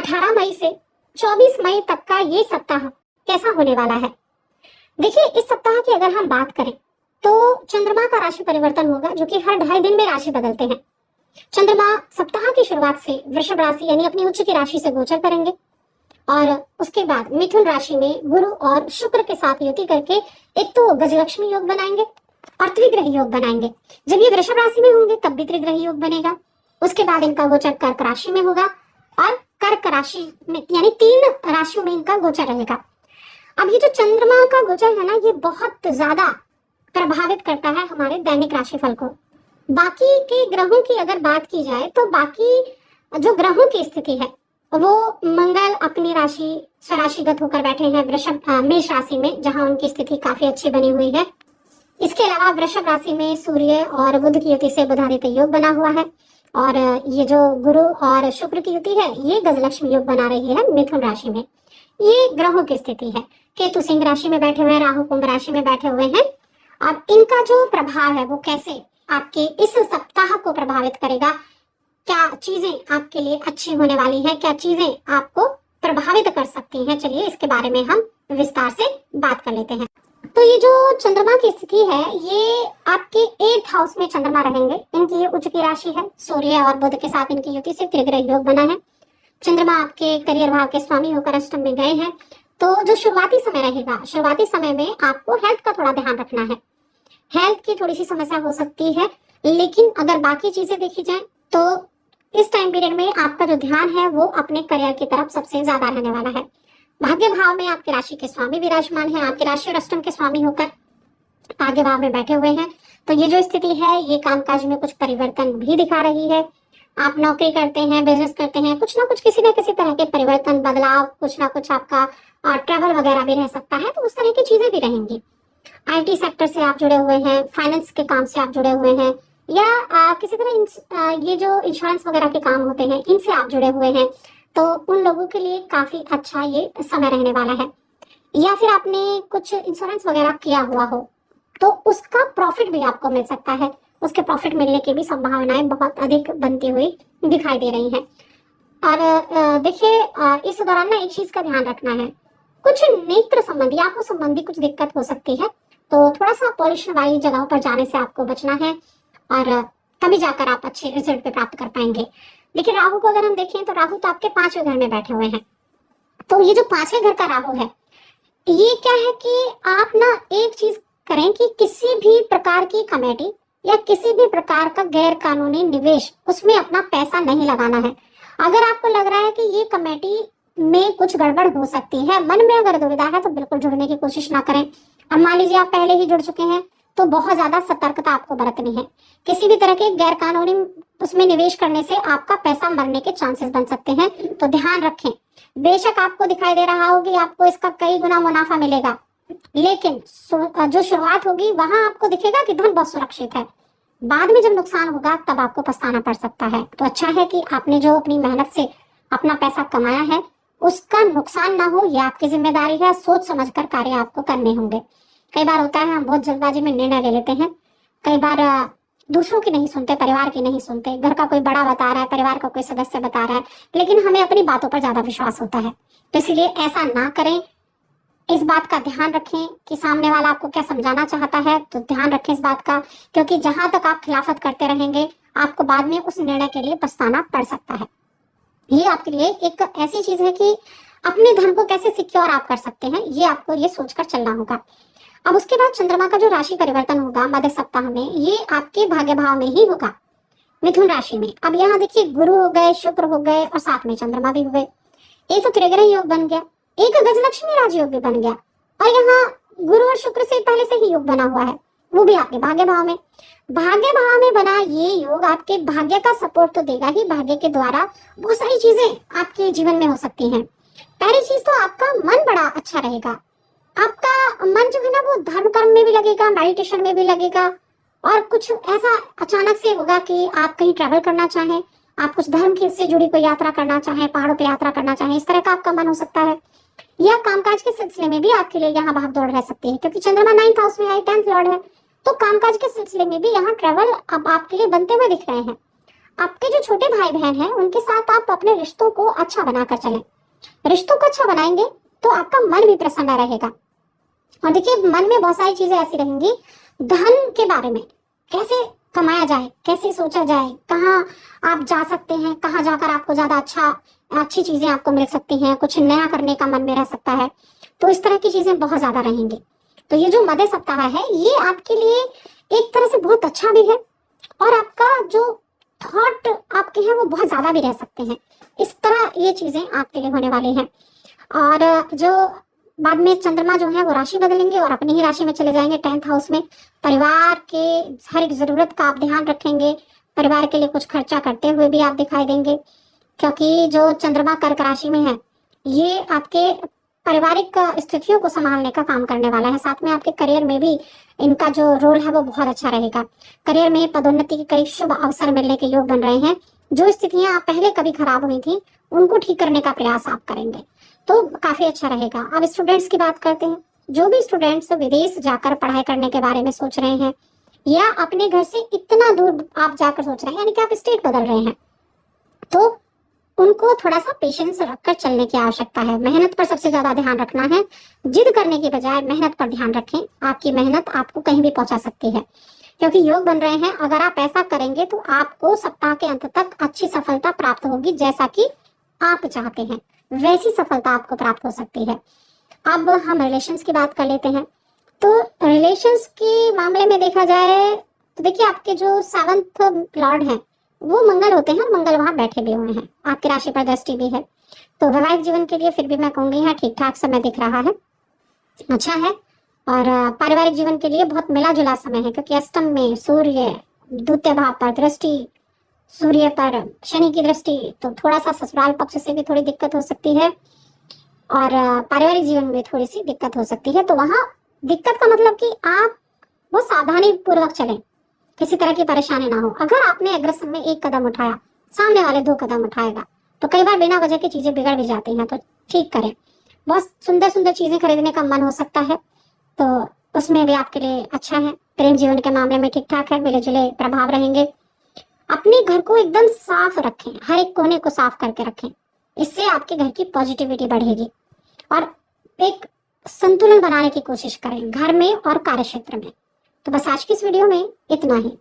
18 मई से 24 मई तक का ये सप्ताह कैसा होने वाला है। देखिए, इस सप्ताह की अगर हम बात करें तो चंद्रमा का राशि परिवर्तन होगा, जो कि हर 2.5 दिन में राशि बदलते हैं। चंद्रमा सप्ताह की शुरुआत से वृषभ राशि यानी अपनी उच्च की राशि से गोचर करेंगे और उसके बाद मिथुन राशि में गुरु और शुक्र के साथ युति करके एक तो गजलक्ष्मी योग बनाएंगे और त्रिग्रह योग बनाएंगे। जब ये वृषभ राशि में होंगे तब भी त्रिग्रह योग बनेगा। उसके बाद इनका गोचर कर्क राशि में होगा और कर्क राशि में यानी 3 राशियों में इनका गोचर रहेगा। अब ये जो चंद्रमा का गोचर है ना, ये बहुत ज्यादा प्रभावित करता है हमारे दैनिक राशिफल को। बाकी के ग्रहों की अगर बात की जाए तो बाकी जो ग्रहों की स्थिति है वो मंगल अपनी राशि स्वराशिगत होकर बैठे हैं वृषभ मेष राशि में, जहां उनकी स्थिति काफी अच्छी बनी हुई है। इसके अलावा वृषभ राशि में सूर्य और बुध की युति से बुधादित्य योग बना हुआ है और ये जो गुरु और शुक्र की युति है ये गजलक्ष्मी योग बना रही है मिथुन राशि में। ये ग्रहों की स्थिति है। केतु सिंह राशि में बैठे हुए हैं, राहु कुंभ राशि में बैठे हुए हैं। अब इनका जो प्रभाव है वो कैसे आपके इस सप्ताह को प्रभावित करेगा, क्या चीजें आपके लिए अच्छी होने वाली है, क्या चीजें आपको प्रभावित कर सकती हैं, चलिए इसके बारे में हम विस्तार से बात कर लेते हैं। तो ये जो चंद्रमा की स्थिति है ये आपके 8th हाउस में चंद्रमा रहेंगे। इनकी ये उच्च की राशि है, सूर्य और बुध के साथ इनकी युति से त्रिग्रह योग बना है। चंद्रमा आपके करियर भाव के स्वामी होकर अष्टम में गए हैं। तो जो शुरुआती समय रहेगा, शुरुआती समय में आपको हेल्थ का थोड़ा ध्यान रखना है। हेल्थ की थोड़ी सी समस्या हो सकती है, लेकिन अगर बाकी चीजें देखी जाए तो इस टाइम पीरियड में आपका जो ध्यान है वो अपने करियर की तरफ सबसे ज्यादा रहने वाला है। भाग्य भाव में आपके राशि के स्वामी विराजमान है, आपके राशि और अष्टम के स्वामी होकर भाग्य भाव में बैठे हुए हैं। तो ये जो स्थिति है ये कामकाज में कुछ परिवर्तन भी दिखा रही है। आप नौकरी करते हैं, बिजनेस करते हैं, कुछ ना कुछ किसी न किसी तरह के परिवर्तन, बदलाव, कुछ ना कुछ आपका ट्रैवल वगैरह भी रह सकता है, तो उस तरह की चीजें भी रहेंगी। आईटी सेक्टर से आप जुड़े हुए हैं, फाइनेंस के काम से आप जुड़े हुए हैं, या किसी तरह ये जो इंश्योरेंस वगैरह के काम होते हैं इनसे आप जुड़े हुए हैं, तो उन लोगों के लिए काफी अच्छा ये समय रहने वाला है। या फिर आपने कुछ इंश्योरेंस वगैरह किया हुआ हो तो उसका प्रॉफिट भी आपको मिल सकता है, उसके प्रॉफिट मिलने की भी संभावनाएं बहुत अधिक बनती हुई दिखाई दे रही हैं। और देखिए, इस दौरान ना एक चीज का ध्यान रखना है, कुछ नेत्र संबंधी, आंखों संबंधी कुछ दिक्कत हो सकती है, तो थोड़ा सा पॉल्यूशन वाली जगहों पर जाने से आपको बचना है और तभी जाकर आप अच्छे रिजल्ट पे प्राप्त कर पाएंगे। देखिए, राहु को अगर हम देखें तो राहु तो आपके 5वें घर में बैठे हुए हैं। तो ये जो 5वें घर का राहु है ये क्या है कि आप ना एक चीज करें कि किसी भी प्रकार की कमेटी या किसी भी प्रकार का गैर कानूनी निवेश उसमें अपना पैसा नहीं लगाना है। अगर आपको लग रहा है कि ये कमेटी में कुछ गड़बड़ हो सकती है, मन में अगर दुविधा है, तो बिल्कुल जुड़ने की कोशिश ना करें। अब मान लीजिए आप पहले ही जुड़ चुके हैं तो बहुत ज्यादा सतर्कता आपको बरतनी है। किसी भी तरह के गैर कानूनी उसमें निवेश करने से आपका पैसा मरने के चांसेस बन सकते हैं, तो ध्यान रखें। बेशक आपको दिखाई दे रहा होगा आपको इसका कई गुना मुनाफा मिलेगा, लेकिन जो शुरुआत होगी वहां आपको दिखेगा कि धन बहुत सुरक्षित है, बाद में जब नुकसान होगा तब आपको पछताना पड़ सकता है। तो अच्छा है कि आपने जो अपनी मेहनत से अपना पैसा कमाया है उसका नुकसान ना हो, ये आपकी जिम्मेदारी है। सोच समझकर कार्य आपको करने होंगे। कई बार होता है हम बहुत जल्दबाजी में निर्णय ले लेते हैं, कई बार दूसरों की नहीं सुनते, परिवार की नहीं सुनते, घर का कोई बड़ा बता रहा है, परिवार का कोई सदस्य बता रहा है, लेकिन हमें अपनी बातों पर ज्यादा विश्वास होता है। तो इसलिए ऐसा ना करें, इस बात का ध्यान रखें कि सामने वाला आपको क्या समझाना चाहता है, तो ध्यान रखें इस बात का, क्योंकि जहां तक आप खिलाफत करते रहेंगे आपको बाद में उस निर्णय के लिए पछताना पड़ सकता है। ये आपके लिए एक ऐसी चीज है कि अपने धन को कैसे सिक्योर आप कर सकते हैं, ये आपको ये सोचकर चलना होगा। अब उसके बाद चंद्रमा का जो राशि परिवर्तन होगा मध्य सप्ताह में, ये आपके भाग्य भाव में ही होगा, मिथुन राशि में। अब यहाँ देखिए, गुरु हो गए, शुक्र हो गए और साथ में चंद्रमा भी हो गए। एक तो त्रिग्रह योग बन गया, एक गजलक्ष्मी राजयोग भी बन गया, और यहाँ गुरु और शुक्र से पहले से ही योग बना हुआ है, वो भी आपके भाग्य भाव में। भाग्य भाव में बना ये योग आपके भाग्य का सपोर्ट तो देगा ही, भाग्य के द्वारा बहुत सारी चीजें आपके जीवन में हो सकती हैं। पहली चीज तो आपका मन बड़ा अच्छा रहेगा, आपका मन जो है ना वो धर्म कर्म में भी लगेगा, मेडिटेशन में भी लगेगा, और कुछ ऐसा अचानक से होगा कि आप कहीं ट्रैवल करना चाहें, आप कुछ धर्म की से जुड़ी कोई यात्रा करना चाहें, पहाड़ों पे यात्रा करना चाहें, इस तरह का आपका मन हो सकता है। या कामकाज के सिलसिले में भी आपके लिए यहाँ भाग दौड़ रह सकती है, क्योंकि चंद्रमा 9th हाउस में है, 10th लॉर्ड है, तो कामकाज के सिलसिले में भी यहाँ ट्रैवल अब आपके लिए बनते हुए दिख रहे हैं। आपके जो छोटे भाई बहन हैं उनके साथ आप अपने रिश्तों को अच्छा बनाकर चलें। रिश्तों को अच्छा बनाएंगे तो आपका मन भी प्रसन्न रहेगा। और देखिए, मन में बहुत सारी चीजें ऐसी रहेंगी, धन के बारे में, कैसे कमाया जाए, कैसे सोचा जाए, कहाँ आप जा सकते हैं, कहाँ जाकर आपको ज्यादा अच्छी चीजें आपको मिल सकती हैं, कुछ नया करने का मन में रह सकता है। तो इस तरह की चीजें बहुत ज्यादा रहेंगी। तो ये जो मध्य सप्ताह है ये आपके लिए एक तरह से बहुत अच्छा भी है, और आपका जो थॉट आपके हैं वो बहुत ज्यादा भी रह सकते हैं। इस तरह ये चीजें आपके लिए होने वाली हैं। और जो बाद में चंद्रमा जो है वो राशि बदलेंगे और अपनी ही राशि में चले जाएंगे 10th हाउस में। परिवार के हर एक जरूरत का आप ध्यान रखेंगे, परिवार के लिए कुछ खर्चा करते हुए भी आप दिखाई देंगे, क्योंकि जो चंद्रमा कर्क राशि में है ये आपके पारिवारिक स्थितियों को संभालने का काम करने वाला है। साथ में आपके करियर में भी इनका जो रोल है वो बहुत अच्छा रहेगा। करियर में पदोन्नति के कई शुभ अवसर मिलने के योग बन रहे हैं। जो स्थितियां पहले कभी खराब हुई थी उनको ठीक करने का प्रयास आप करेंगे, तो काफी अच्छा रहेगा। अब स्टूडेंट्स की बात करते हैं। जो भी स्टूडेंट्स विदेश जाकर पढ़ाई करने के बारे में सोच रहे हैं, या अपने घर से इतना दूर आप जाकर सोच रहे हैं, यानी कि आप स्टेट बदल रहे हैं, तो उनको थोड़ा सा पेशेंस रखकर चलने की आवश्यकता है। मेहनत पर सबसे ज्यादा ध्यान रखना है। जिद करने की बजाय मेहनत पर ध्यान रखें। आपकी मेहनत आपको कहीं भी पहुंचा सकती है, क्योंकि योग बन रहे हैं। अगर आप ऐसा करेंगे तो आपको सप्ताह के अंत तक अच्छी सफलता प्राप्त होगी, जैसा कि आप चाहते हैं वैसी सफलता आपको प्राप्त हो सकती है। अब हम रिलेशंस की बात कर लेते हैं। तो रिलेशंस के मामले में देखा जाए तो देखिए, आपके जो 7th लॉर्ड हैं वो मंगल होते हैं, और मंगल वहां बैठे भी हुए हैं, आपकी राशि पर दृष्टि भी है। तो वैवाहिक जीवन के लिए फिर भी मैं कहूंगी यहाँ ठीक ठाक समय दिख रहा है, अच्छा है। और पारिवारिक जीवन के लिए बहुत मिला जुला समय है, क्योंकि अष्टम में सूर्य, द्वितीय भाव पर दृष्टि, सूर्य पर शनि की दृष्टि, तो थोड़ा सा ससुराल पक्ष से भी थोड़ी दिक्कत हो सकती है, और पारिवारिक जीवन में थोड़ी सी दिक्कत हो सकती है। तो वहां दिक्कत का मतलब कि आप वो सावधानी पूर्वक चलें, किसी तरह की परेशानी ना हो। अगर आपने अग्रसर में एक कदम उठाया, सामने वाले 2 कदम उठाएगा, तो कई बार बिना वजह की चीजें बिगड़ भी जाती हैं, तो ठीक करें। बहुत सुंदर सुंदर चीजें खरीदने का मन हो सकता है, तो उसमें भी आपके लिए अच्छा है। प्रेम जीवन के मामले में ठीक ठाक है, मिले जुले प्रभाव रहेंगे। अपने घर को एकदम साफ रखें, हर एक कोने को साफ करके रखें, इससे आपके घर की पॉजिटिविटी बढ़ेगी। और एक संतुलन बनाने की कोशिश करें घर में और कार्य क्षेत्र में। तो बस आज की इस वीडियो में इतना ही।